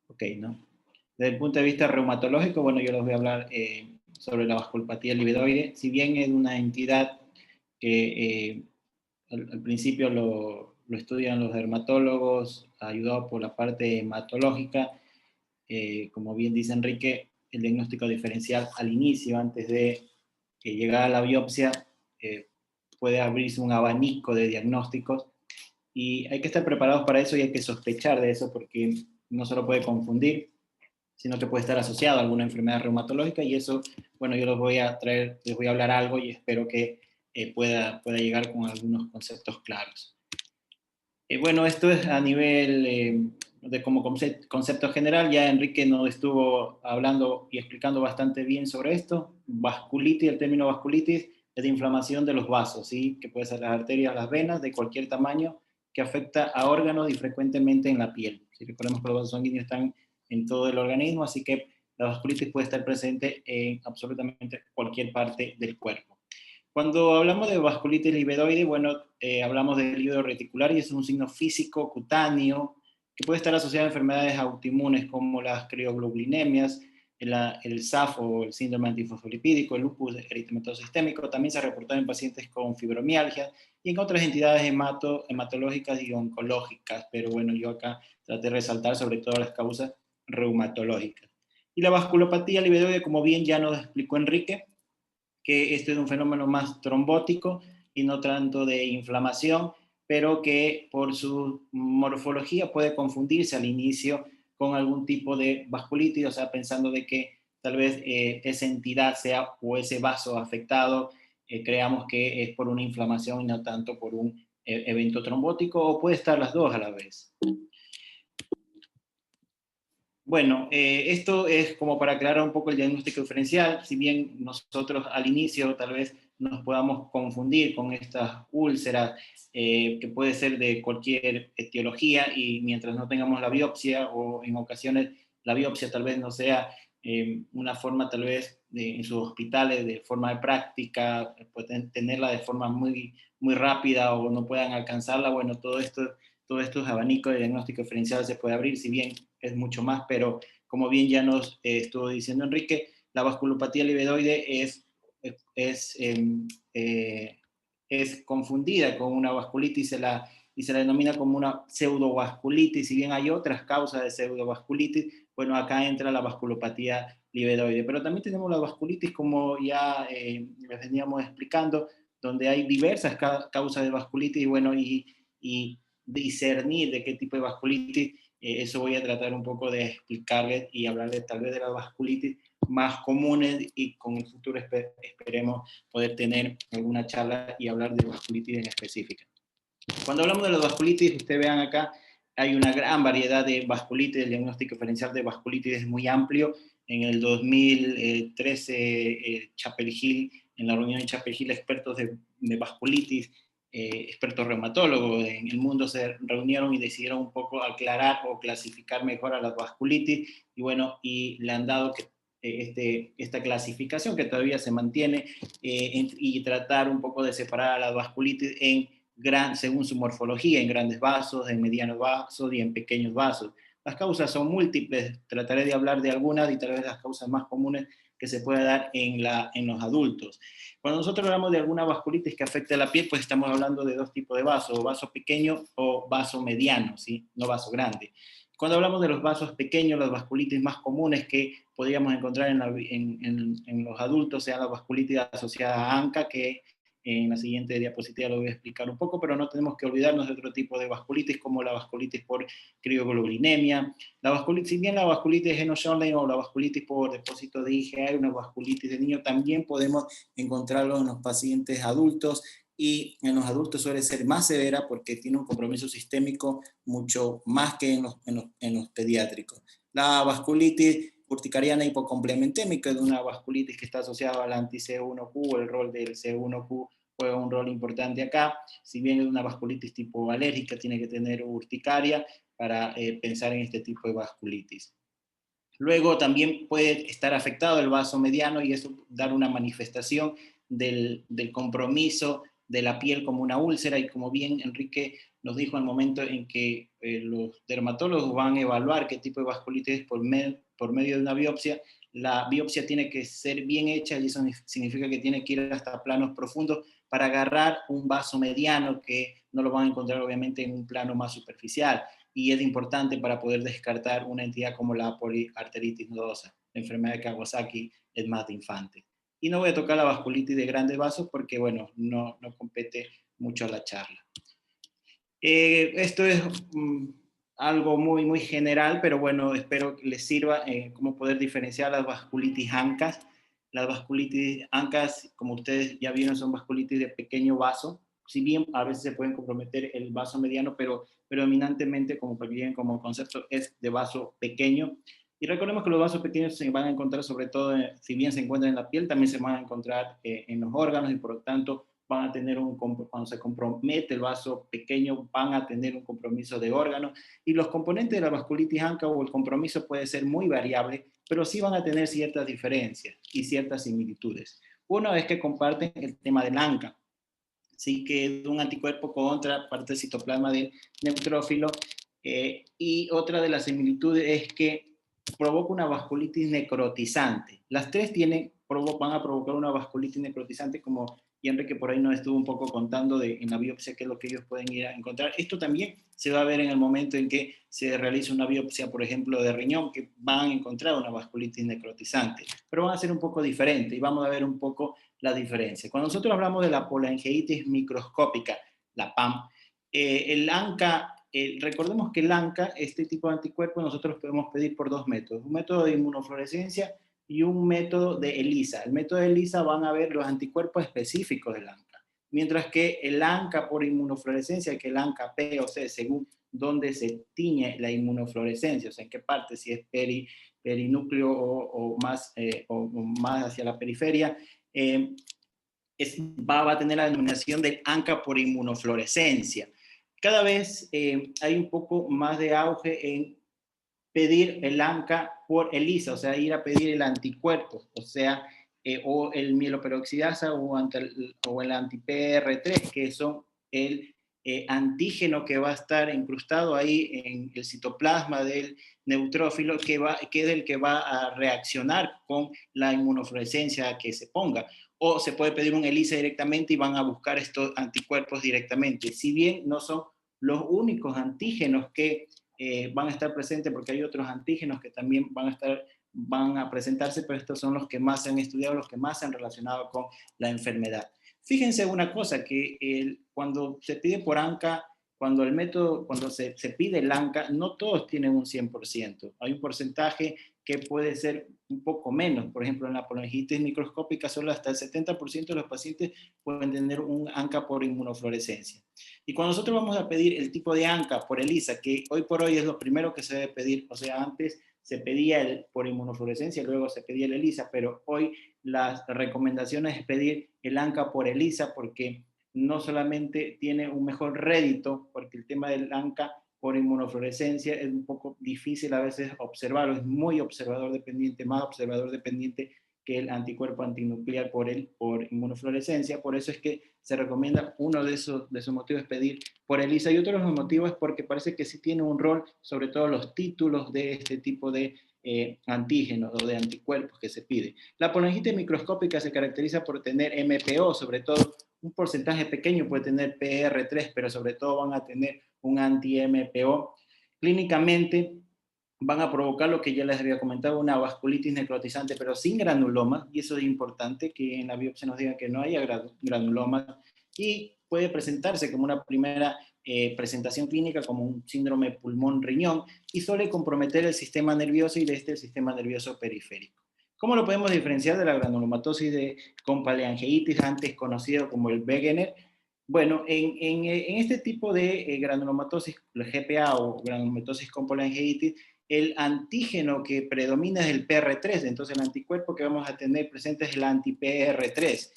Ok, ¿no? Desde el punto de vista reumatológico, bueno, yo les voy a hablar sobre la vasculopatía livedoide. Si bien es una entidad que al principio lo estudian los dermatólogos, ayudado por la parte hematológica, como bien dice Enrique, el diagnóstico diferencial al inicio, antes de llegar a la biopsia, puede abrirse un abanico de diagnósticos y hay que estar preparados para eso y hay que sospechar de eso porque no solo puede confundir, sino que puede estar asociado a alguna enfermedad reumatológica y eso, bueno, yo les voy a hablar algo y espero que pueda llegar con algunos conceptos claros. Bueno, esto es a nivel de como concepto general, ya Enrique nos estuvo hablando y explicando bastante bien sobre esto. Vasculitis, el término vasculitis es de inflamación de los vasos, ¿sí? Que puede ser las arterias, las venas, de cualquier tamaño, que afecta a órganos y frecuentemente en la piel. Si recordemos que los vasos sanguíneos están en todo el organismo, así que la vasculitis puede estar presente en absolutamente cualquier parte del cuerpo. Cuando hablamos de vasculitis livedoide, bueno, hablamos del líquido reticular y es un signo físico cutáneo que puede estar asociado a enfermedades autoinmunes como las crioglobulinemias, el SAF o el síndrome antifosfolipídico, el lupus eritematoso sistémico. También se ha reportado en pacientes con fibromialgia y en otras entidades hematológicas y oncológicas, pero bueno, yo acá traté de resaltar sobre todo las causas reumatológicas. Y la vasculopatía livedoide, como bien ya nos explicó Enrique, que este es un fenómeno más trombótico y no tanto de inflamación, pero que por su morfología puede confundirse al inicio con algún tipo de vasculitis, o sea, pensando de que tal vez esa entidad sea o ese vaso afectado, creamos que es por una inflamación y no tanto por un evento trombótico, o puede estar las dos a la vez. Bueno, esto es como para aclarar un poco el diagnóstico diferencial, si bien nosotros al inicio tal vez nos podamos confundir con estas úlceras, que puede ser de cualquier etiología y mientras no tengamos la biopsia o en ocasiones la biopsia tal vez no sea una forma tal vez en sus hospitales de forma de práctica, pueden tenerla de forma muy, muy rápida o no puedan alcanzarla, bueno, todos estos abanicos de diagnóstico diferencial se puede abrir, si bien es mucho más, pero como bien ya nos estuvo diciendo Enrique, la vasculopatía livedoide es, es confundida con una vasculitis y se la denomina como una pseudovasculitis, si bien hay otras causas de pseudovasculitis, bueno, acá entra la vasculopatía livedoide, pero también tenemos la vasculitis como ya les veníamos explicando, donde hay diversas causas de vasculitis y bueno, y discernir de qué tipo de vasculitis, eso voy a tratar un poco de explicarles y hablarles tal vez de las vasculitis más comunes y con el futuro esperemos poder tener alguna charla y hablar de vasculitis en específica. Cuando hablamos de las vasculitis, ustedes vean acá, hay una gran variedad de vasculitis, el diagnóstico diferencial de vasculitis es muy amplio. En el 2013, Chapel Hill, en la reunión de Chapel Hill, expertos de vasculitis, expertos reumatólogos en el mundo se reunieron y decidieron un poco aclarar o clasificar mejor a las vasculitis, y bueno, y le han dado esta clasificación que todavía se mantiene, y tratar un poco de separar a las vasculitis según su morfología, en grandes vasos, en medianos vasos y en pequeños vasos. Las causas son múltiples, trataré de hablar de algunas y tal vez las causas más comunes que se puede dar en los adultos. Cuando nosotros hablamos de alguna vasculitis que afecte a la piel, pues estamos hablando de dos tipos de vasos, vaso pequeño o vaso mediano, ¿sí? No vaso grande. Cuando hablamos de los vasos pequeños, las vasculitis más comunes que podríamos encontrar en los adultos sean las vasculitis asociadas a ANCA, que en la siguiente diapositiva lo voy a explicar un poco, pero no tenemos que olvidarnos de otro tipo de vasculitis, como la vasculitis por crioglobulinemia. La vasculitis, si bien la vasculitis Heno-Schönlein o la vasculitis por depósito de IgA, una vasculitis de niño, también podemos encontrarlo en los pacientes adultos, y en los adultos suele ser más severa porque tiene un compromiso sistémico mucho más que en los pediátricos. La vasculitis urticariana hipocomplementémica, de una vasculitis que está asociada al anti-C1Q, el rol del C1Q juega un rol importante acá. Si bien es una vasculitis tipo alérgica, tiene que tener urticaria para pensar en este tipo de vasculitis. Luego también puede estar afectado el vaso mediano y eso dar una manifestación del compromiso de la piel como una úlcera, y como bien Enrique nos dijo al momento en que los dermatólogos van a evaluar qué tipo de vasculitis es por medio de una biopsia, la biopsia tiene que ser bien hecha y eso significa que tiene que ir hasta planos profundos para agarrar un vaso mediano que no lo van a encontrar obviamente en un plano más superficial, y es importante para poder descartar una entidad como la poliarteritis nodosa, la enfermedad de Kawasaki es más de infante. Y no voy a tocar la vasculitis de grandes vasos porque, bueno, no compete mucho a la charla. Esto es algo muy general, pero bueno, espero que les sirva cómo poder diferenciar las vasculitis ANCAS. Las vasculitis ANCAS, como ustedes ya vieron, son vasculitis de pequeño vaso. Si bien a veces se pueden comprometer el vaso mediano, pero predominantemente, como bien como concepto, es de vaso pequeño. Y recordemos que los vasos pequeños se van a encontrar sobre todo, si bien se encuentran en la piel, también se van a encontrar en los órganos, y por lo tanto van a tener cuando se compromete el vaso pequeño, van a tener un compromiso de órganos, y los componentes de la vasculitis ANCA o el compromiso puede ser muy variable, pero sí van a tener ciertas diferencias y ciertas similitudes. Uno es que comparten el tema del ANCA, sí, que es un anticuerpo contra parte del citoplasma del neutrófilo, y otra de las similitudes es que provoca una vasculitis necrotizante. Las tres van a provocar una vasculitis necrotizante, como Enrique por ahí nos estuvo un poco contando en la biopsia qué es lo que ellos pueden ir a encontrar. Esto también se va a ver en el momento en que se realiza una biopsia, por ejemplo, de riñón, que van a encontrar una vasculitis necrotizante, pero van a ser un poco diferentes y vamos a ver un poco la diferencia. Cuando nosotros hablamos de la polangeitis microscópica, la PAM, el ANCA, recordemos que el ANCA, este tipo de anticuerpos, nosotros podemos pedir por dos métodos: un método de inmunofluorescencia y un método de ELISA. El método de ELISA van a ver los anticuerpos específicos del ANCA, mientras que el ANCA por inmunofluorescencia, que el ANCA P o C, según dónde se tiñe la inmunofluorescencia, o sea, en qué parte, si es perinúcleo o más hacia la periferia, va a tener la denominación de ANCA por inmunofluorescencia. Cada vez hay un poco más de auge en pedir el ANCA por ELISA, o sea, ir a pedir el anticuerpo, o sea, o el mieloperoxidasa o el anti-PR3, que son el antígeno que va a estar incrustado ahí en el citoplasma del neutrófilo, que es el que va a reaccionar con la inmunofluorescencia que se ponga. O se puede pedir un ELISA directamente y van a buscar estos anticuerpos directamente. Si bien no son los únicos antígenos que van a estar presentes, porque hay otros antígenos que también van a presentarse, pero estos son los que más se han estudiado, los que más se han relacionado con la enfermedad. Fíjense una cosa, que cuando se pide por ANCA, cuando se pide el ANCA, no todos tienen un 100%. Hay un porcentaje que puede ser un poco menos. Por ejemplo, en la polongitis microscópica, solo hasta el 70% de los pacientes pueden tener un ANCA por inmunofluorescencia. Y cuando nosotros vamos a pedir el tipo de ANCA por ELISA, que hoy por hoy es lo primero que se debe pedir, o sea, antes se pedía el por inmunofluorescencia, luego se pedía el ELISA, pero hoy las recomendaciones es pedir el ANCA por ELISA, porque no solamente tiene un mejor rédito, porque el tema del ANCA por inmunofluorescencia es un poco difícil a veces observarlo, es muy observador dependiente, más observador dependiente que el anticuerpo antinuclear por inmunofluorescencia. Por eso es que se recomienda, uno de esos motivos es pedir por ELISA, y otro de los motivos es porque parece que sí tiene un rol, sobre todo los títulos de este tipo de antígenos o de anticuerpos que se pide. La polongitis microscópica se caracteriza por tener MPO, sobre todo un porcentaje pequeño puede tener PR3, pero sobre todo van a tener un anti-MPO. Clínicamente van a provocar lo que ya les había comentado, una vasculitis necrotizante, pero sin granuloma, y eso es importante, que en la biopsia nos diga que no haya granuloma, y puede presentarse como una primera presentación clínica como un síndrome pulmón-riñón, y suele comprometer el sistema nervioso y el sistema nervioso periférico. ¿Cómo lo podemos diferenciar de la granulomatosis con polangeitis, antes conocido como el Wegener? Bueno, en este tipo de granulomatosis, la GPA o granulomatosis con polangeitis, el antígeno que predomina es el PR3, entonces el anticuerpo que vamos a tener presente es el anti-PR3.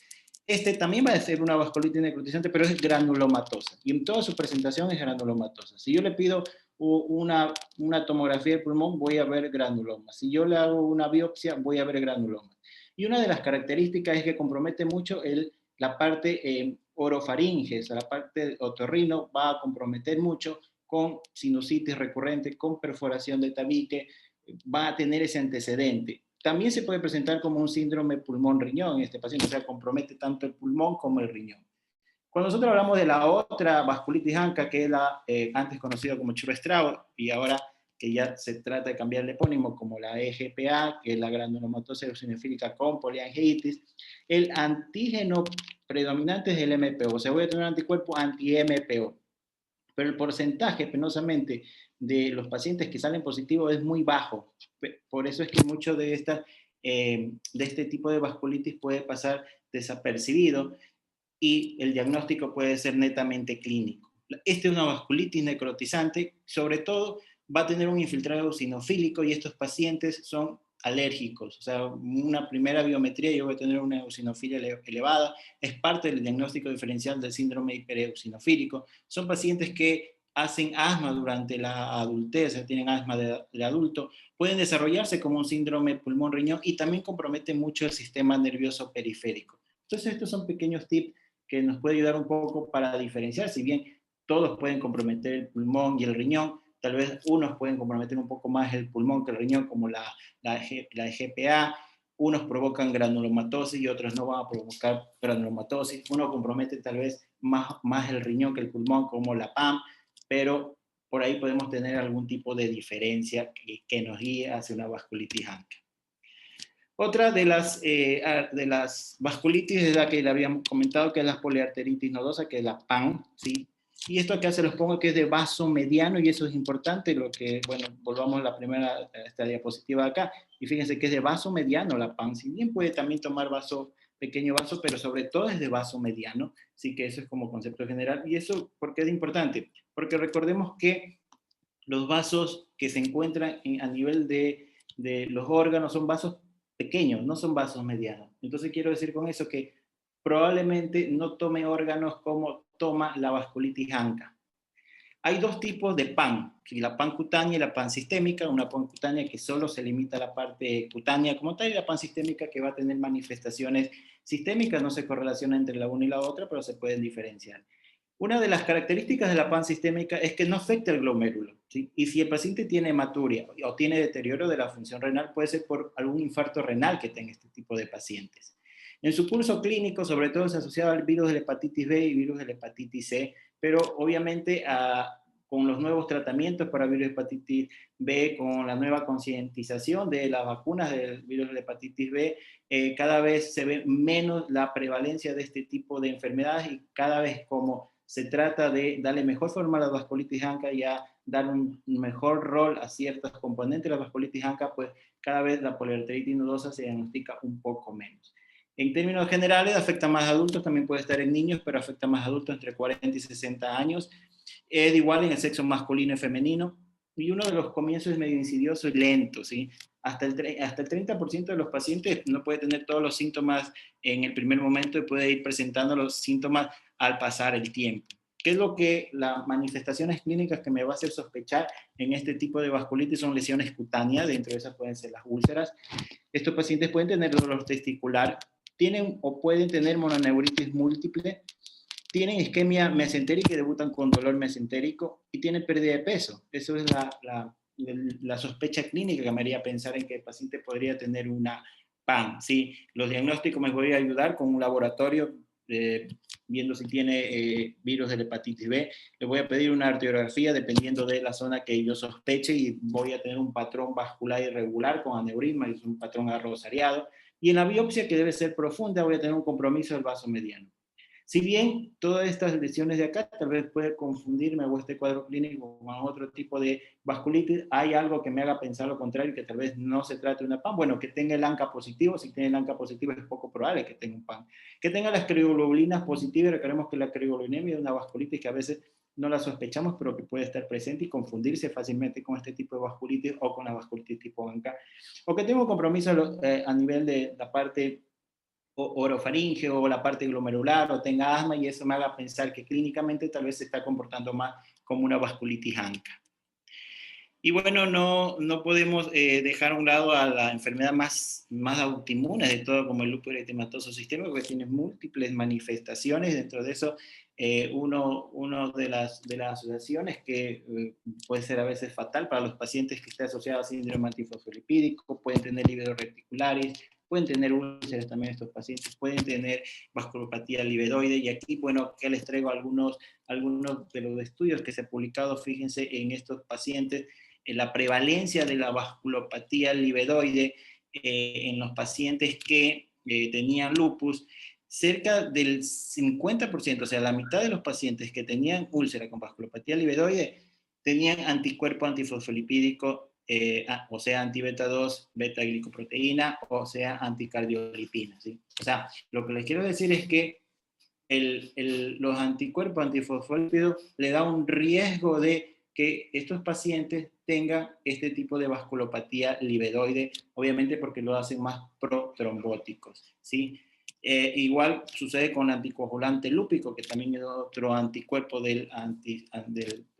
Este también va a ser una vasculitis necrotizante, pero es granulomatosa, y en toda su presentación es granulomatosa. Si yo le pido una tomografía del pulmón, voy a ver granulomas. Si yo le hago una biopsia, voy a ver granulomas. Y una de las características es que compromete mucho la parte orofaringe, o sea, la parte otorrino, va a comprometer mucho con sinusitis recurrente, con perforación de tabique, va a tener ese antecedente. También se puede presentar como un síndrome pulmón-riñón en este paciente, o sea, compromete tanto el pulmón como el riñón. Cuando nosotros hablamos de la otra vasculitis ANCA, que es la antes conocida como Churrestrauer, y ahora que ya se trata de cambiar el epónimo como la EGPA, que es la granulomatosis eosinofílica con poliangiitis, el antígeno predominante es el MPO, o sea, voy a tener un anticuerpo anti-MPO, pero el porcentaje, penosamente, de los pacientes que salen positivos es muy bajo. Por eso es que mucho de este tipo de vasculitis puede pasar desapercibido y el diagnóstico puede ser netamente clínico. Esta es una vasculitis necrotizante, sobre todo va a tener un infiltrado eosinofílico y estos pacientes son alérgicos, o sea, una primera biometría yo voy a tener una eosinofilia elevada, es parte del diagnóstico diferencial del síndrome hipereosinofílico. Son pacientes que hacen asma durante la adultez, tienen asma de adulto, pueden desarrollarse como un síndrome pulmón-riñón y también comprometen mucho el sistema nervioso periférico. Entonces estos son pequeños tips que nos puede ayudar un poco para diferenciar, si bien todos pueden comprometer el pulmón y el riñón, tal vez unos pueden comprometer un poco más el pulmón que el riñón, como la GPA, unos provocan granulomatosis y otros no van a provocar granulomatosis, uno compromete tal vez más el riñón que el pulmón, como la PAM, pero por ahí podemos tener algún tipo de diferencia que nos guíe hacia una vasculitis ANCA. Otra de las vasculitis es la que le habíamos comentado, que es la poliarteritis nodosa, que es la PAN, ¿sí? Y esto acá se los pongo que es de vaso mediano, y eso es importante, lo que, bueno, volvamos a la primera, esta diapositiva acá, y fíjense que es de vaso mediano la PAN, si bien puede también tomar pequeño vaso, pero sobre todo es de vaso mediano, sí, que eso es como concepto general. Y eso, ¿por qué es importante? Porque recordemos que los vasos que se encuentran a nivel de los órganos son vasos pequeños, no son vasos medianos. Entonces quiero decir con eso que probablemente no tome órganos como toma la vasculitis ANCA. Hay dos tipos de PAN, la PAN cutánea y la PAN sistémica. Una PAN cutánea que solo se limita a la parte cutánea como tal, y la PAN sistémica que va a tener manifestaciones sistémicas, no se correlaciona entre la una y la otra, pero se pueden diferenciar. Una de las características de la PAN sistémica es que no afecta el glomérulo, ¿sí? Y si el paciente tiene hematuria o tiene deterioro de la función renal, puede ser por algún infarto renal que tenga este tipo de pacientes. En su curso clínico, sobre todo, se asocia al virus de la hepatitis B y virus de la hepatitis C, pero obviamente con los nuevos tratamientos para virus de hepatitis B, con la nueva concientización de las vacunas del virus de la hepatitis B, cada vez se ve menos la prevalencia de este tipo de enfermedades, y cada vez como se trata de darle mejor forma a la vasculitis ANCA y a dar un mejor rol a ciertos componentes de la vasculitis ANCA, pues cada vez la poliarteritis nodosa se diagnostica un poco menos. En términos generales, afecta más a adultos, también puede estar en niños, pero afecta más a adultos entre 40 y 60 años. Es igual en el sexo masculino y femenino, y uno de los comienzos es medio insidioso y lento, ¿sí? Hasta el 30% de los pacientes no puede tener todos los síntomas en el primer momento y puede ir presentando los síntomas al pasar el tiempo. ¿Qué es lo que las manifestaciones clínicas que me va a hacer sospechar en este tipo de vasculitis? Son lesiones cutáneas, dentro de esas pueden ser las úlceras. Estos pacientes pueden tener dolor testicular, tienen o pueden tener mononeuritis múltiple, tienen isquemia mesentérica y debutan con dolor mesentérico, y tienen pérdida de peso. Eso es la sospecha clínica que me haría pensar en que el paciente podría tener una PAN. ¿Sí? Los diagnósticos me voy a ayudar con un laboratorio, viendo si tiene virus de la hepatitis B. Le voy a pedir una arteriografía dependiendo de la zona que yo sospeche, y voy a tener un patrón vascular irregular con aneurisma, y es un patrón arrosariado. Y en la biopsia, que debe ser profunda, voy a tener un compromiso del vaso mediano. Si bien todas estas lesiones de acá tal vez puede confundirme o este cuadro clínico con otro tipo de vasculitis, hay algo que me haga pensar lo contrario, que tal vez no se trate de una PAN. Bueno, que tenga el ANCA positivo, si tiene el ANCA positivo es poco probable que tenga un PAN. Que tenga las crioglobulinas positivas, recordemos que la crioglobulinemia es una vasculitis que a veces no la sospechamos, pero que puede estar presente y confundirse fácilmente con este tipo de vasculitis o con la vasculitis tipo ANCA. O que tenga un compromiso a nivel de la parte orofaringe o la parte glomerular, o tenga asma, y eso me haga pensar que clínicamente tal vez se está comportando más como una vasculitis ANCA. Y bueno, no podemos dejar a un lado a la enfermedad más autoinmune de todo, como el lúpus eritematoso sistémico, que tiene múltiples manifestaciones. Dentro de eso, uno de las asociaciones que puede ser a veces fatal para los pacientes que está asociado a síndrome antifosfolipídico, pueden tener lívidos reticulares, pueden tener úlceras también estos pacientes, pueden tener vasculopatía livedoide, y aquí, bueno, que les traigo algunos de los estudios que se han publicado, fíjense, en estos pacientes, la prevalencia de la vasculopatía livedoide en los pacientes que tenían lupus, cerca del 50%, o sea, la mitad de los pacientes que tenían úlcera con vasculopatía livedoide tenían anticuerpo antifosfolipídico, o sea, anti-beta 2, beta-glicoproteína, o sea, anticardiolipina, ¿sí? O sea, lo que les quiero decir es que los anticuerpos antifosfolípidos le da un riesgo de que estos pacientes tengan este tipo de vasculopatía livedoide, obviamente porque lo hacen más protrombóticos, ¿sí? Igual sucede con el anticoagulante lúpico, que también es otro anticuerpo del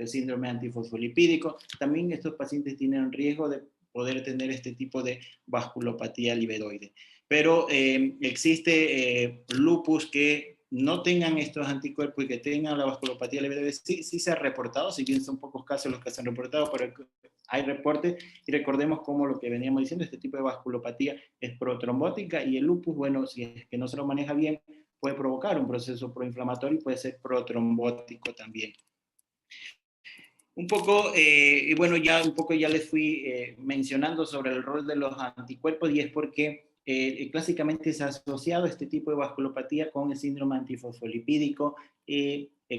síndrome antifosfolipídico. También estos pacientes tienen riesgo de poder tener este tipo de vasculopatía livedoide. Pero existe lupus que no tengan estos anticuerpos y que tengan la vasculopatía leve, sí se ha reportado, si bien son pocos casos los que se han reportado, pero hay reportes, y recordemos como lo que veníamos diciendo, este tipo de vasculopatía es protrombótica, y el lupus, bueno, si es que no se lo maneja bien, puede provocar un proceso proinflamatorio y puede ser protrombótico también. Un poco, y bueno, ya un poco ya les fui mencionando sobre el rol de los anticuerpos, y es porque clásicamente se ha asociado este tipo de vasculopatía con el síndrome antifosfolipídico.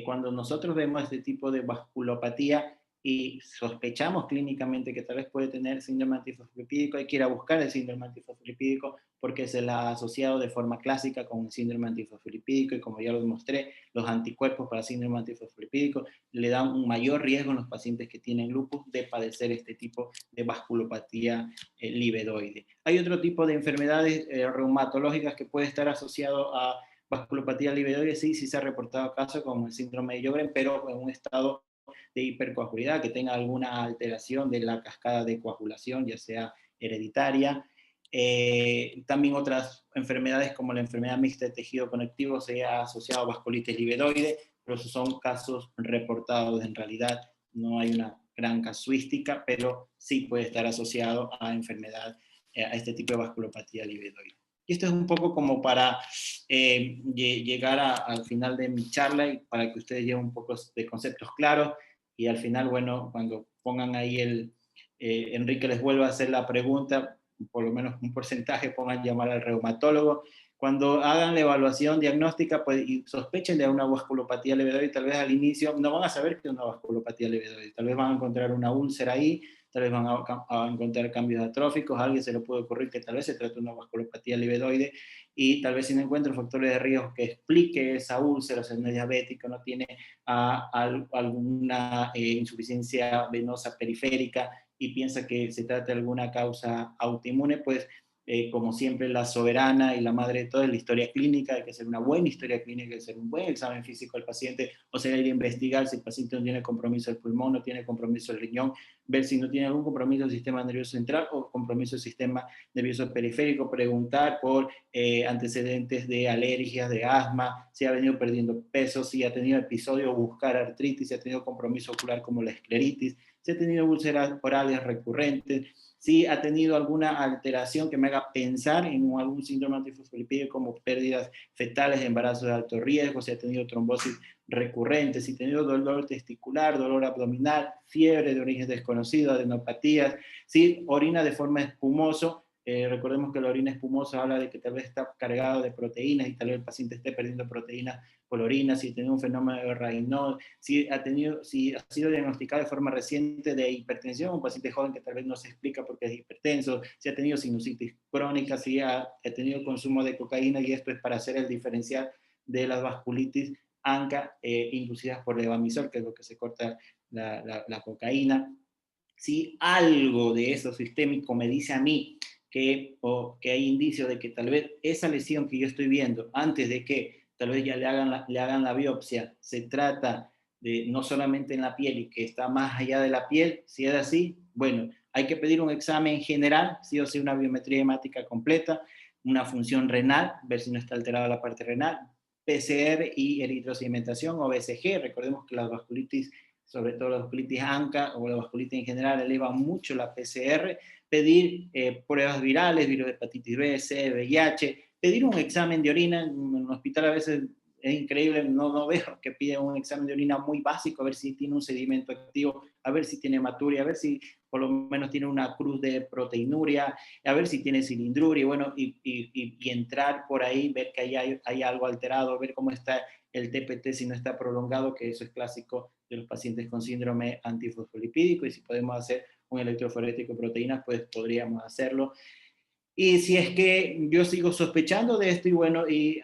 Cuando nosotros vemos este tipo de vasculopatía y sospechamos clínicamente que tal vez puede tener síndrome antifosfolipídico, hay que ir a buscar el síndrome antifosfolipídico, porque se la ha asociado de forma clásica con el síndrome antifosfolipídico, y como ya lo demostré, los anticuerpos para síndrome antifosfolipídico le dan un mayor riesgo en los pacientes que tienen lupus de padecer este tipo de vasculopatía livedoide. Hay otro tipo de enfermedades reumatológicas que puede estar asociado a vasculopatía livedoide, sí se ha reportado casos como el síndrome de Sjögren, pero en un estado de hipercoagulidad, que tenga alguna alteración de la cascada de coagulación, ya sea hereditaria. También otras enfermedades como la enfermedad mixta de tejido conectivo se ha asociado a vasculitis livedoide, pero esos son casos reportados. En realidad no hay una gran casuística, pero sí puede estar asociado a enfermedad, a este tipo de vasculopatía livedoide. Y esto es un poco como para llegar al final de mi charla, y para que ustedes lleven un poco de conceptos claros, y al final, bueno, cuando pongan ahí Enrique les vuelva a hacer la pregunta, por lo menos un porcentaje pongan llamar al reumatólogo. Cuando hagan la evaluación diagnóstica, pues, y sospechen de una vasculopatía levedoide, tal vez al inicio no van a saber que es una vasculopatía levedoide, tal vez van a encontrar una úlcera ahí, tal vez van a encontrar cambios atróficos, a alguien se le puede ocurrir que tal vez se trata de una vasculopatía levedoide, y tal vez si no encuentra factores de riesgo que explique esa úlcera, o sea, no es diabético, no tiene alguna insuficiencia venosa periférica, y piensa que se trata de alguna causa autoinmune, pues como siempre, la soberana y la madre de todo es la historia clínica. Hay que hacer una buena historia clínica, hay que hacer un buen examen físico del paciente, o sea, ir a investigar si el paciente no tiene compromiso del pulmón, no tiene compromiso del riñón, ver si no tiene algún compromiso del sistema nervioso central o compromiso del sistema nervioso periférico, preguntar por antecedentes de alergias, de asma, si ha venido perdiendo peso, si ha tenido episodio, buscar artritis, si ha tenido compromiso ocular como la escleritis, si ha tenido úlceras orales recurrentes, si ha tenido alguna alteración que me haga pensar en algún síndrome antifosfolipídico como pérdidas fetales de embarazo de alto riesgo, si ha tenido trombosis recurrente, si ha tenido dolor testicular, dolor abdominal, fiebre de origen desconocido, adenopatías, si orina de forma espumosa. Recordemos que la orina espumosa habla de que tal vez está cargado de proteínas, y tal vez el paciente esté perdiendo proteínas por orina, si tiene un fenómeno de Raynaud, si ha sido diagnosticado de forma reciente de hipertensión, un paciente joven que tal vez no se explica por qué es hipertenso, si ha tenido sinusitis crónica, si ha tenido consumo de cocaína, y esto es para hacer el diferencial de las vasculitis ANCA inducidas por levamisol, que es lo que se corta la cocaína. Si algo de eso sistémico me dice a mí que hay indicios de que tal vez esa lesión que yo estoy viendo, antes de que tal vez ya le hagan la biopsia, se trata no solamente en la piel y que está más allá de la piel, si es así, bueno, hay que pedir un examen general, sí o sí una biometría hemática completa, una función renal, ver si no está alterada la parte renal, PCR y eritrosedimentación o BCG. Recordemos que la vasculitis, sobre todo la vasculitis ANCA o la vasculitis en general, eleva mucho la PCR. Pedir pruebas virales, virus de hepatitis B, C, VIH, pedir un examen de orina. En un hospital a veces es increíble, no veo que piden un examen de orina muy básico, a ver si tiene un sedimento activo, a ver si tiene hematuria, a ver si por lo menos tiene una cruz de proteinuria, a ver si tiene cilindruria, bueno, y entrar por ahí, ver que hay algo alterado, ver cómo está el TPT si no está prolongado, que eso es clásico de los pacientes con síndrome antifosfolipídico, y si podemos hacer un electroforético de proteínas, pues podríamos hacerlo. Y si es que yo sigo sospechando de esto y bueno, y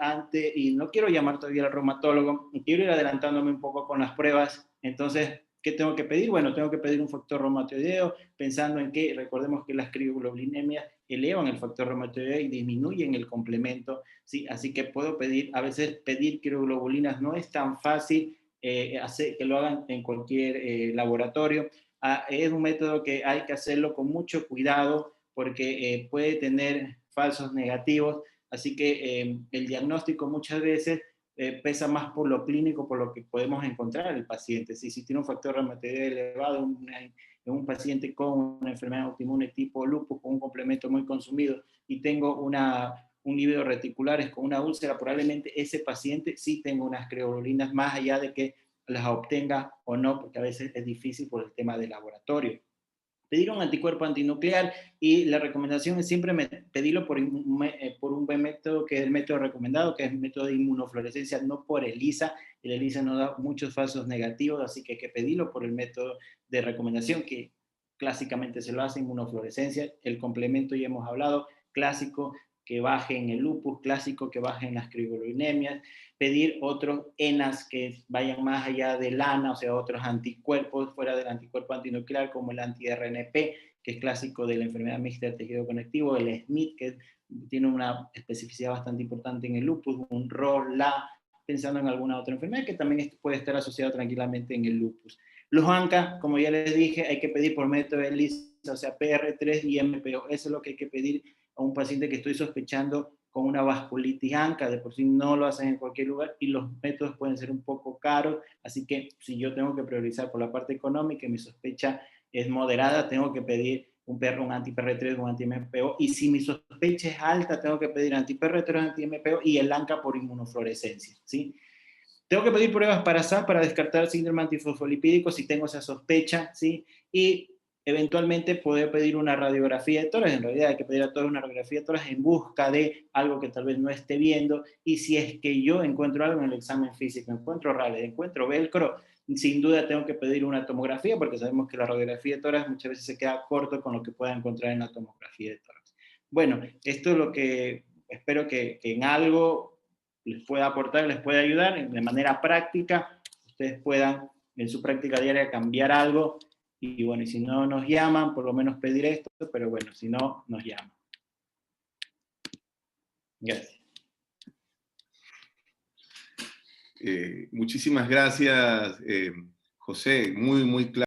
no quiero llamar todavía al reumatólogo, quiero ir adelantándome un poco con las pruebas, entonces, ¿qué tengo que pedir? Bueno, tengo que pedir un factor reumatoideo, pensando en que, recordemos que las crioglobulinemias elevan el factor reumatoideo y disminuyen el complemento, ¿sí? Así que puedo pedir, a veces pedir crioglobulinas no es tan fácil, hacer que lo hagan en cualquier laboratorio. Es un método que hay que hacerlo con mucho cuidado, porque puede tener falsos negativos, así que el diagnóstico muchas veces pesa más por lo clínico, por lo que podemos encontrar en el paciente. Si tiene un factor reumatoideo elevado en un paciente con una enfermedad autoinmune tipo lupus, con un complemento muy consumido, y tengo un líbido reticulares con una úlcera, probablemente ese paciente sí tenga unas creoglobulinas, más allá de que las obtenga o no, porque a veces es difícil por el tema del laboratorio. Pedir un anticuerpo antinuclear, y la recomendación es siempre pedirlo por un buen método, que es el método recomendado, que es el método de inmunofluorescencia, no por ELISA. El ELISA nos da muchos falsos negativos, así que hay que pedirlo por el método de recomendación, que clásicamente se lo hace inmunofluorescencia. El complemento ya hemos hablado, clásico, que baje en el lupus, clásico, que baje en las crioglobulinemias. Pedir otros ENAs que vayan más allá del ANA, o sea, otros anticuerpos fuera del anticuerpo antinuclear, como el anti-RNP, que es clásico de la enfermedad mixta del tejido conectivo, el SMIT, que tiene una especificidad bastante importante en el lupus, un ROR-LA, pensando en alguna otra enfermedad que también puede estar asociada tranquilamente en el lupus. Los ANCA, como ya les dije, hay que pedir por método de ELISA, o sea, PR3 y MPO. Eso es lo que hay que pedir a un paciente que estoy sospechando con una vasculitis ANCA. De por sí no lo hacen en cualquier lugar y los métodos pueden ser un poco caros, así que si yo tengo que priorizar por la parte económica y mi sospecha es moderada, tengo que pedir un anti-PR3, un anti-MPO, y si mi sospecha es alta, tengo que pedir anti-PR3, anti-MPO y el ANCA por inmunofluorescencia, ¿sí? Tengo que pedir pruebas para SAP para descartar síndrome antifosfolipídico si tengo esa sospecha, ¿sí? Y eventualmente poder pedir una radiografía de tórax. En realidad hay que pedir a todos una radiografía de tórax en busca de algo que tal vez no esté viendo, y si es que yo encuentro algo en el examen físico, encuentro Rayleigh, encuentro velcro, sin duda tengo que pedir una tomografía, porque sabemos que la radiografía de tórax muchas veces se queda corto con lo que pueda encontrar en la tomografía de tórax. Bueno, esto es lo que espero que en algo les pueda aportar, les pueda ayudar de manera práctica, ustedes puedan en su práctica diaria cambiar algo, y bueno, y si no nos llaman, por lo menos pedir esto, pero bueno, si no, nos llaman. Gracias. Muchísimas gracias, José, muy claro.